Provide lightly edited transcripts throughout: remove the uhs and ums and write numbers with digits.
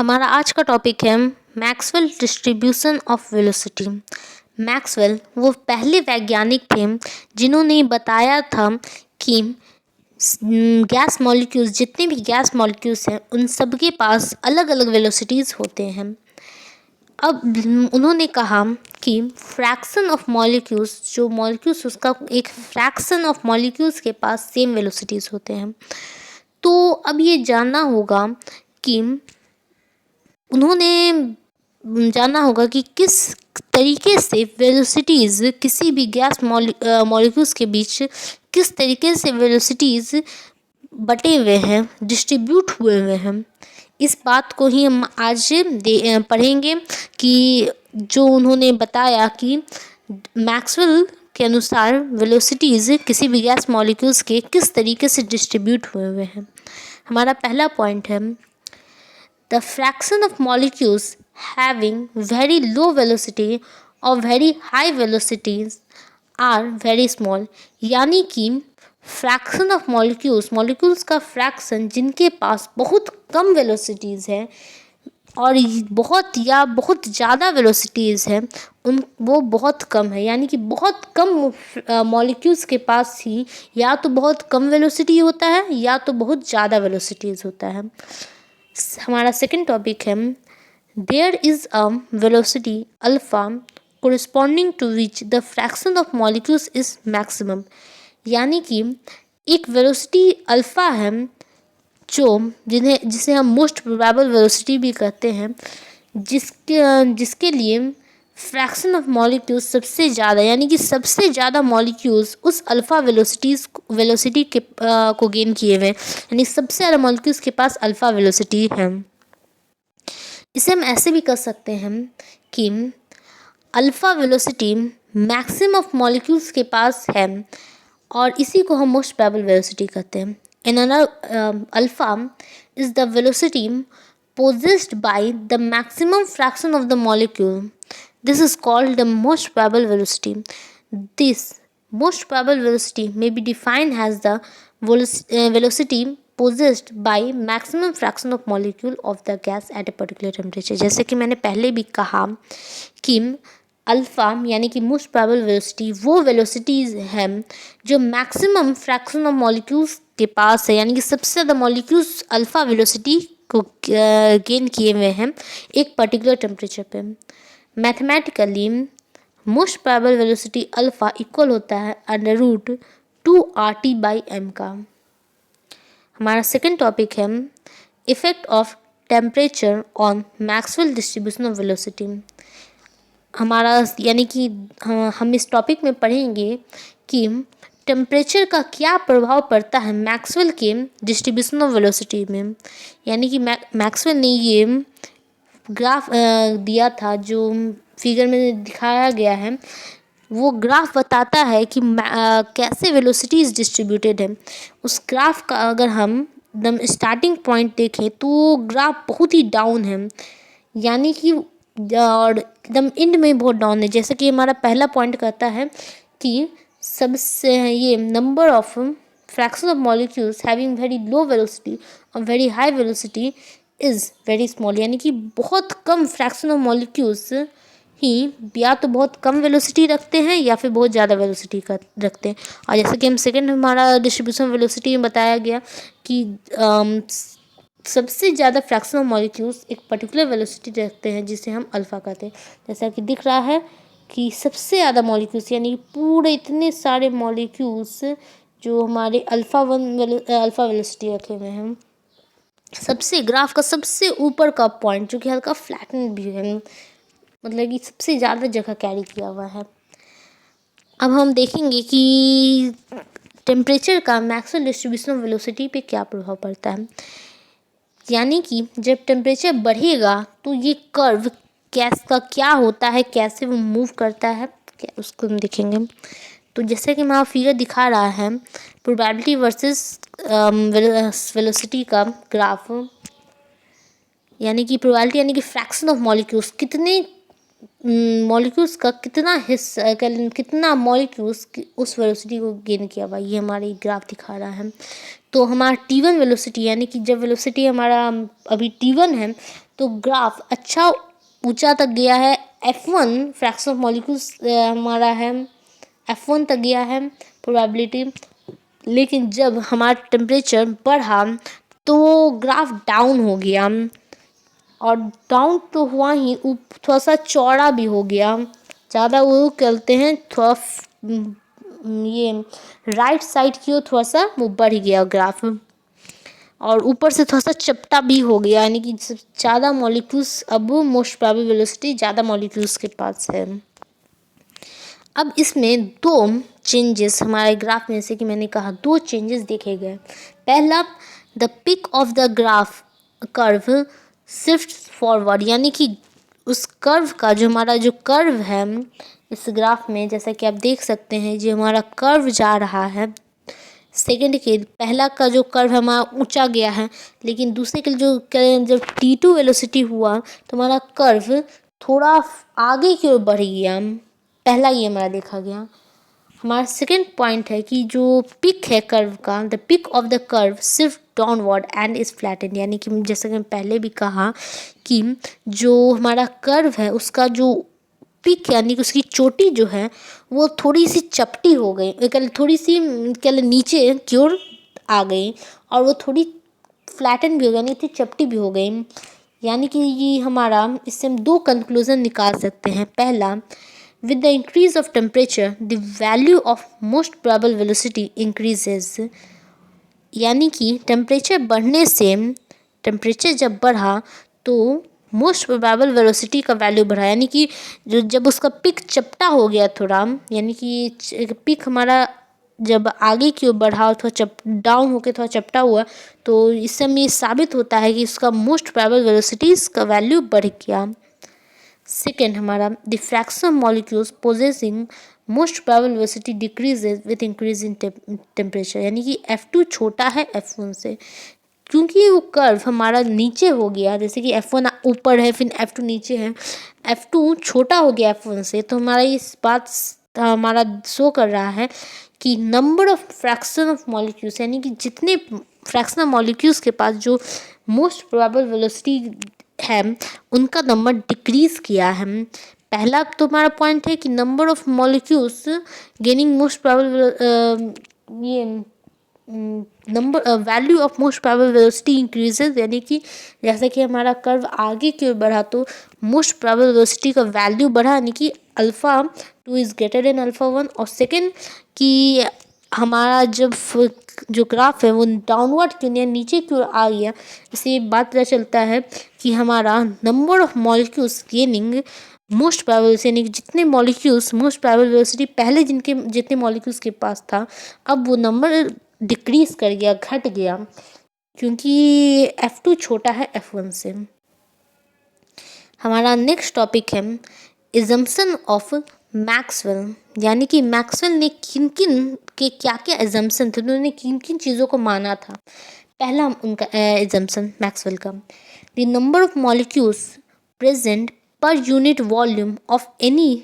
हमारा आज का टॉपिक है Maxwell distribution of velocity. Maxwell वो पहले वैज्ञानिक थे जिन्होंने बताया था कि गैस मॉलिक्यूल्स, जितने भी गैस मॉलिक्यूल्स हैं उन सब के पास अलग अलग वेलोसिटीज़ होते हैं। अब उन्होंने कहा कि फ्रैक्शन ऑफ मॉलिक्यूल्स, जो मॉलिक्यूल्स उसका एक फ्रैक्शन ऑफ मॉलिक्यूल्स के पास सेम वेलोसिटीज़ होते हैं। तो अब ये जानना होगा कि उन्होंने जानना होगा कि किस तरीके से वेलोसिटीज़ किसी भी गैस मॉलिक्यूल्स के बीच किस तरीके से वेलोसिटीज़ बटे हुए हैं, डिस्ट्रीब्यूट हुए हुए हैं। इस बात को ही हम आज पढ़ेंगे कि जो उन्होंने बताया कि मैक्सवेल के अनुसार वेलोसिटीज़ किसी भी गैस मॉलिक्यूल्स के किस तरीके से डिस्ट्रीब्यूट हुए हुए हैं। हमारा पहला पॉइंट है the fraction of molecules having very low velocity or very high velocities are very small। यानी कि फ्रैक्शन ऑफ मॉलिक्यूल्स का फ्रैक्शन जिनके पास बहुत कम वेलोसिटीज़ है और बहुत ज़्यादा वेलोसिटीज़ है वो बहुत कम है। यानी कि बहुत कम मॉलिक्यूल्स के पास ही या तो बहुत कम वेलोसिटी होता है या तो बहुत ज़्यादा वेलोसिटीज़ होता है। हमारा सेकंड टॉपिक है there is a velocity alpha corresponding to which the fraction of molecules is maximum. यानी कि एक वेलोसिटी अल्फ़ा है जिसे हम मोस्ट प्रोबेबल वेलोसिटी भी कहते हैं, जिसके लिए फ्रैक्शन ऑफ मॉलिक्यूल्स सबसे ज़्यादा, यानी कि सबसे ज़्यादा मॉलिक्यूल्स उस अल्फ़ा वेलोसिटी को गेन किए हुए, यानी सबसे ज़्यादा मॉलिक्यूल्स के पास अल्फ़ा वेलोसिटी है। इसे हम ऐसे भी कर सकते हैं कि alpha velocity maximum of molecules के पास है और इसी को हम मोस्ट प्रोबेबल वेलोसिटी कहते हैं। Alpha is the velocity possessed by the maximum fraction of the molecule. This is called the most probable velocity. This most probable velocity may be defined as the velocity possessed by maximum fraction of molecule of the gas at a particular temperature। जैसे कि मैंने पहले भी कहा कि alpha यानी कि most probable velocity वो वेलोसिटीज़ है जो मैक्सिमम फ्रैक्शन ऑफ मॉलिक्यूल्स के पास है, यानी कि सबसे ज़्यादा मॉलिक्यूल्स अल्फ़ा वेलोसिटी को गेन किए हुए हैं एक पर्टिकुलर टेम्परेचर पे। Mathematically most probable velocity alpha equal होता है √2RT/m का। हमारा सेकंड टॉपिक है effect of temperature on Maxwell distribution of velocity. हमारा यानी कि हम इस टॉपिक में पढ़ेंगे कि टेम्परेचर का क्या प्रभाव पड़ता है मैक्सवेल के डिस्ट्रीब्यूशन ऑफ वेलोसिटी में। यानी कि मैक्सवेल ने ये ग्राफ दिया था जो फिगर में दिखाया गया है, वो ग्राफ बताता है कि कैसे वेलोसिटीज़ डिस्ट्रीब्यूटेड है। उस ग्राफ का अगर हम एकदम स्टार्टिंग पॉइंट देखें तो ग्राफ बहुत ही डाउन है, यानी कि और एकदम एंड में बहुत डाउन है। जैसे कि हमारा पहला पॉइंट कहता है कि सबसे ये number of fraction of molecules having very low velocity और very high velocity is very small. यानी कि बहुत कम फ्रैक्शन ऑफ मॉलिक्यूल्स ही या तो बहुत कम वेलोसिटी रखते हैं या फिर बहुत ज़्यादा वेलोसिटी का रखते हैं। और जैसे कि हम सेकेंड हमारा डिस्ट्रीब्यूशन वेलोसिटी में बताया गया कि सबसे ज़्यादा फ्रैक्शन ऑफ मॉलिक्यूल्स एक पर्टिकुलर वेलोसिटी रखते हैं जिसे हम अल्फ़ा कहते हैं। जैसा कि दिख रहा है कि सबसे ज़्यादा मॉलिक्यूल्स यानी कि पूरे इतने सारे मॉलिक्यूल्स जो हमारे अल्फ़ा वेलोसिटी रखे हुए हैं, सबसे ग्राफ का सबसे ऊपर का पॉइंट जो कि हल्का फ्लैटन भी है, मतलब कि सबसे ज़्यादा जगह कैरी किया हुआ है। अब हम देखेंगे कि टेम्परेचर का मैक्सवेल डिस्ट्रीब्यूशन ऑफ वेलोसिटी पे क्या प्रभाव पड़ता है। यानी कि जब टेम्परेचर बढ़ेगा तो ये कर्व गैस का क्या होता है, कैसे वो मूव करता है, उसको हम देखेंगे। तो जैसे कि मैं फिगर दिखा रहा है प्रोबेबिलिटी वर्सेस वेलोसिटी का ग्राफ, यानी कि प्रोबेबिलिटी यानी कि फ्रैक्शन ऑफ मॉलिक्यूल्स, कितने मॉलिक्यूल्स का कितना हिस्सा, कितना मॉलिक्यूल्स उस वेलोसिटी को गेन किया हुआ, ये हमारे ग्राफ दिखा रहा है। तो हमारा T1 वेलोसिटी यानी कि जब वेलोसिटी हमारा अभी T1 है तो ग्राफ अच्छा ऊंचा तक गया है। F1 फ्रैक्शन ऑफ मॉलिक्यूल्स हमारा है, F1 तक गया है प्रोबेबिलिटी। लेकिन जब हमारा टेम्परेचर बढ़ा तो ग्राफ डाउन हो गया, और डाउन तो हुआ ही, थोड़ा सा चौड़ा भी हो गया। ज़्यादा वो कहते हैं थोड़ा ये राइट साइड की ओर थोड़ा सा वो बढ़ गया ग्राफ, और ऊपर से थोड़ा सा चपटा भी हो गया, यानी कि ज़्यादा मॉलिक्यूल्स, अब मोस्ट प्रोबेबल वेलोसिटी ज़्यादा मॉलिक्यूल्स के पास है। अब इसमें दो चेंजेस हमारे ग्राफ में, जैसे कि मैंने कहा, दो चेंजेस देखे गए। पहला, the peak of the graph curve shift forward, यानी कि उस कर्व का जो हमारा जो कर्व है इस ग्राफ में, जैसा कि आप देख सकते हैं, जो हमारा कर्व जा रहा है। सेकंड के पहला का जो कर्व हमारा ऊंचा गया है, लेकिन दूसरे के जो जब T2 वेलोसिटी हुआ तो हमारा कर्व थोड़ा आगे की ओर बढ़ गया। पहला ये हमारा देखा गया। हमारा सेकंड पॉइंट है कि जो पिक है कर्व का, the peak of the curve सिर्फ डाउनवर्ड एंड इज फ्लैटेंड, यानी कि जैसे कि पहले भी कहा कि जो हमारा कर्व है उसका जो पिक यानी कि उसकी चोटी जो है वो थोड़ी सी चपटी हो गई, थोड़ी सी नीचे की ओर आ गई, और वो थोड़ी फ्लैटन भी हो गई, यानी थी चपटी भी हो गई। यानी कि ये हमारा, इससे हम दो कंक्लूजन निकाल सकते हैं। पहला, with the increase of temperature the value of most probable velocity increases, यानी कि टेम्परेचर बढ़ने से, टेम्परेचर जब बढ़ा तो मोस्ट प्रोबेबल वेलोसिटी का वैल्यू बढ़ा, यानी कि जो जब उसका पिक चपटा हो गया थोड़ा, यानी कि पिक हमारा जब आगे की ओर बढ़ा और थोड़ा डाउन होकर थोड़ा चपटा हुआ, तो इससे हमें ये साबित होता है कि इसका मोस्ट प्रोबेबल वेलोसिटीज का वैल्यू बढ़ गया। सेकेंड हमारा, the fraction of molecules possessing most probable velocity decreases with increase in temperature, यानी कि F2 छोटा है F1 से, क्योंकि वो कर्व हमारा नीचे हो गया, जैसे कि F1 ऊपर है फिर F2 नीचे है, F2 छोटा हो गया F1 से, तो हमारा इस बात हमारा शो कर रहा है कि number of fraction of molecules, यानी कि जितने फ्रैक्शन ऑफ मॉलिक्यूल्स के पास जो मोस्ट प्रोबेबल वेलोसिटी है उनका नंबर डिक्रीज किया है। पहला तो हमारा पॉइंट है कि number of molecules gaining most probable, ये number value of most probable velocity increases, यानी कि जैसा कि हमारा कर्व आगे की ओर बढ़ा तो मोस्ट प्रोबेबल वेलोसिटी का वैल्यू बढ़ा, यानी कि alpha 2 is greater than alpha 1। और सेकेंड कि हमारा जब जो ग्राफ है वो डाउनवर्ड क्यों नहीं, नीचे क्यों आ गया, इससे बात पता चलता है कि हमारा number of molecules gaining most probable, यानी कि जितने मॉलिक्यूल्स मोस्ट प्रोबेबल वेलोसिटी पहले जिनके जितने मॉलिक्यूल्स के पास था, अब वो नंबर डिक्रीज कर गया, घट गया, क्योंकि F2 छोटा है F1 से। हमारा नेक्स्ट टॉपिक है एजम्पशन ऑफ मैक्सवेल, यानी कि मैक्सवेल ने किन किन के क्या क्या एजम्पशन थे, उन्होंने किन किन चीज़ों को माना था। पहला उनका एजम्पशन मैक्सवेल का, the number of molecules present per unit volume of any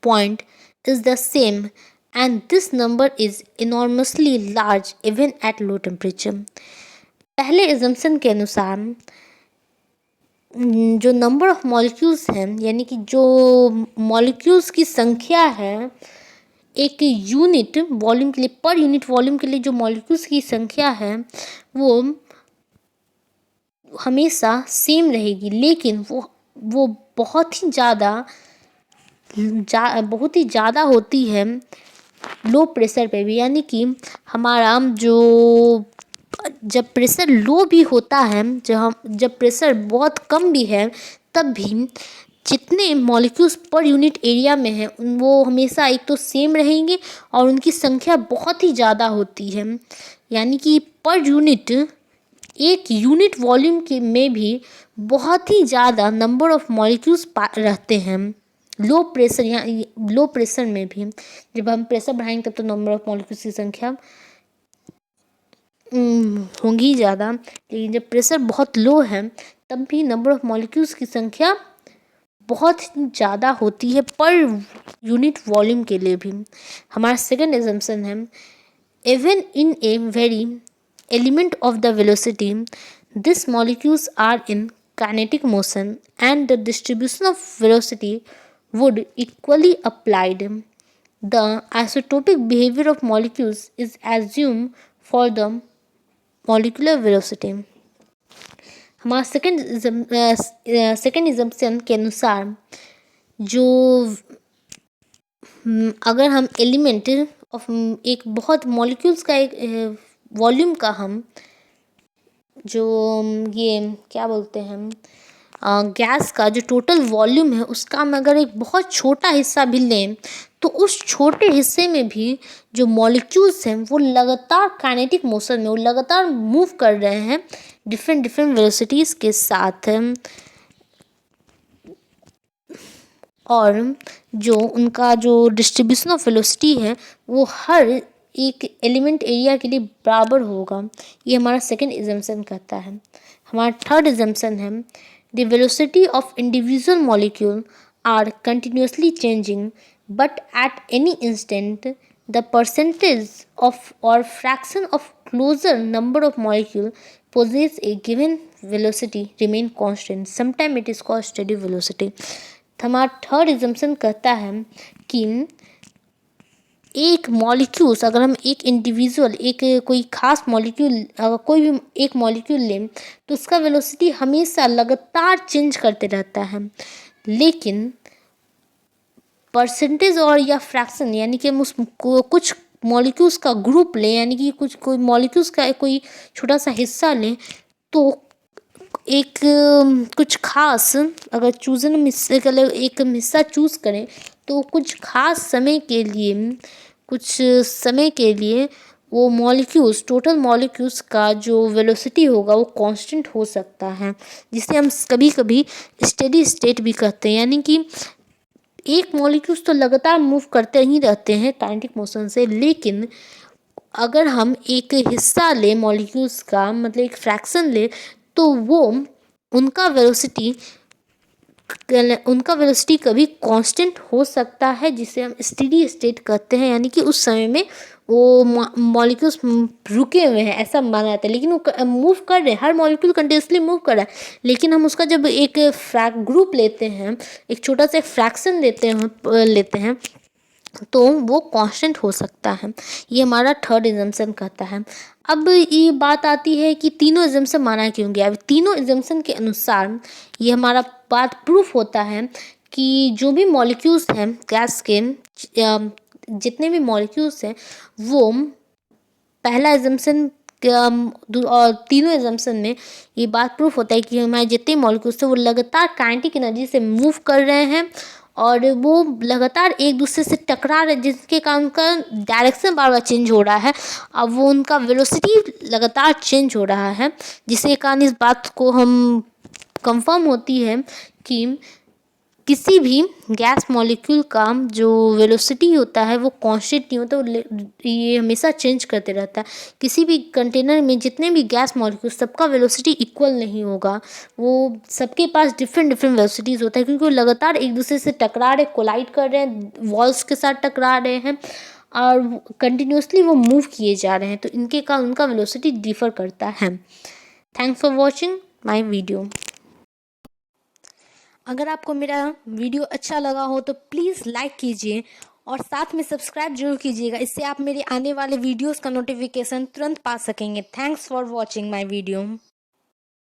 point is the same and this number is enormously large even at low temperature। पहले assumption के अनुसार जो नंबर ऑफ मॉलिक्यूल्स हैं, यानी कि जो मॉलिक्यूल्स की संख्या है एक यूनिट वॉल्यूम के लिए, पर यूनिट वॉल्यूम के लिए जो मॉलिक्यूल्स की संख्या है वो हमेशा सेम रहेगी, लेकिन वो बहुत ही ज़्यादा होती है लो प्रेशर पे भी, यानी कि हमारा जो जब प्रेशर लो भी होता है, जब प्रेशर बहुत कम भी है, तब भी जितने मॉलिक्यूल्स पर यूनिट एरिया में हैं वो हमेशा एक तो सेम रहेंगे और उनकी संख्या बहुत ही ज़्यादा होती है, यानी कि पर यूनिट एक यूनिट वॉल्यूम के में भी बहुत ही ज़्यादा नंबर ऑफ मॉलिक्यूल्स रहते हैं लो प्रेशर। यहाँ लो प्रेशर में भी जब हम प्रेशर बढ़ाएंगे तब तो नंबर ऑफ मॉलिक्यूल्स की संख्या होंगी ज़्यादा, लेकिन जब प्रेशर बहुत लो है तब भी नंबर ऑफ मॉलिक्यूल्स की संख्या बहुत ज़्यादा होती है पर यूनिट वॉल्यूम के लिए भी। हमारा सेकंड एजम्पशन है, even in a very element of the velocity this molecules are in kinetic motion and the distribution of velocity would equally applied. The isotopic behavior of molecules is assumed for the molecular velocity. हमारा second इजम्पशन के अनुसार जो अगर हम element of एक बहुत molecules का एक वॉल्यूम का हम जो ये क्या बोलते हैं गैस का जो टोटल वॉल्यूम है उसका हम अगर एक बहुत छोटा हिस्सा भी लें तो उस छोटे हिस्से में भी जो मॉलिक्यूल्स हैं वो लगातार काइनेटिक मोशन में वो लगातार मूव कर रहे हैं डिफरेंट वेलोसिटीज़ के साथ। और जो उनका जो डिस्ट्रीब्यूशन ऑफ वेलोसिटी है वो हर एक एलिमेंट एरिया के लिए बराबर होगा। ये हमारा सेकंड इजम्पशन कहता है। हमारा थर्ड इजम्पशन है the velocity of individual molecule are continuously changing but at any instant the percentage of और fraction of closer number of molecule possess a given velocity remain constant, sometime it is called steady velocity। हमारा third इजम्पशन कहता है कि एक molecules अगर हम एक individual एक कोई खास मॉलिक्यूल अगर कोई भी एक मॉलिक्यूल लें तो उसका वेलोसिटी हमेशा लगातार चेंज करते रहता है, लेकिन परसेंटेज और या फ्रैक्शन यानी कि हम उस कुछ मॉलिक्यूल्स का ग्रुप लें यानी कि कोई मॉलिक्यूल्स का कोई छोटा सा हिस्सा लें तो एक कुछ खास अगर चूजन हिस्से का एक हिस्सा चूज़ करें तो कुछ खास समय के लिए वो मॉलिक्यूल्स टोटल मॉलिक्यूल्स का जो वेलोसिटी होगा वो कांस्टेंट हो सकता है, जिसे हम कभी कभी स्टेडी स्टेट भी कहते हैं। यानी कि एक मॉलिक्यूल्स तो लगातार मूव करते ही रहते हैं काइनेटिक मोशन से, लेकिन अगर हम एक हिस्सा लें मॉलिक्यूल्स का मतलब एक फ्रैक्शन ले तो वो उनका वेलोसिटी कभी कांस्टेंट हो सकता है, जिसे हम स्टेडी स्टेट कहते हैं। यानी कि उस समय में वो मॉलिक्यूल्स रुके हुए हैं ऐसा माना जाता है, लेकिन वो मूव कर रहे हैं, हर मॉलिक्यूल कंटिन्यूसली मूव कर रहा है, लेकिन हम उसका जब एक ग्रुप लेते हैं एक छोटा सा फ्रैक्शन लेते हैं तो वो कांस्टेंट हो सकता है। ये हमारा थर्ड इजम्पशन कहता है। अब ये बात आती है कि तीनों इजम्पशन माना क्यों गया। अब तीनों इजम्पशन के अनुसार ये हमारा बात प्रूफ होता है कि जो भी मॉलिक्यूल्स हैं गैस के जितने भी मॉलिक्यूल्स हैं वो पहला इजम्पशन और तीनों इजम्पशन में ये बात प्रूफ होता है कि हमारे जितने मॉलिक्यूल्स हैं वो लगातार काइनेटिक एनर्जी से मूव कर रहे हैं और वो लगातार एक दूसरे से टकरा रहे, जिसके कारण उनका डायरेक्शन बार बार चेंज हो रहा है। अब वो उनका वेलोसिटी लगातार चेंज हो रहा है, जिसके कारण इस बात को हम कंफर्म होती है कि किसी भी गैस मॉलिक्यूल का जो वेलोसिटी होता है वो कांस्टेंट नहीं होता, ये हमेशा चेंज करते रहता है। किसी भी कंटेनर में जितने भी गैस मॉलिक्यूल सबका वेलोसिटी इक्वल नहीं होगा, वो सबके पास डिफरेंट वेलोसिटीज़ होता है, क्योंकि वो लगातार एक दूसरे से टकरा रहे कोलाइड कर रहे हैं, वॉल्स के साथ टकरा रहे हैं और कंटिन्यूसली वो मूव किए जा रहे हैं, तो इनके कारण उनका वेलोसिटी डिफर करता है। Thanks for watching my video. अगर आपको मेरा वीडियो अच्छा लगा हो तो प्लीज़ लाइक कीजिए और साथ में सब्सक्राइब जरूर कीजिएगा, इससे आप मेरे आने वाले वीडियोस का नोटिफिकेशन तुरंत पा सकेंगे। Thanks for watching my video.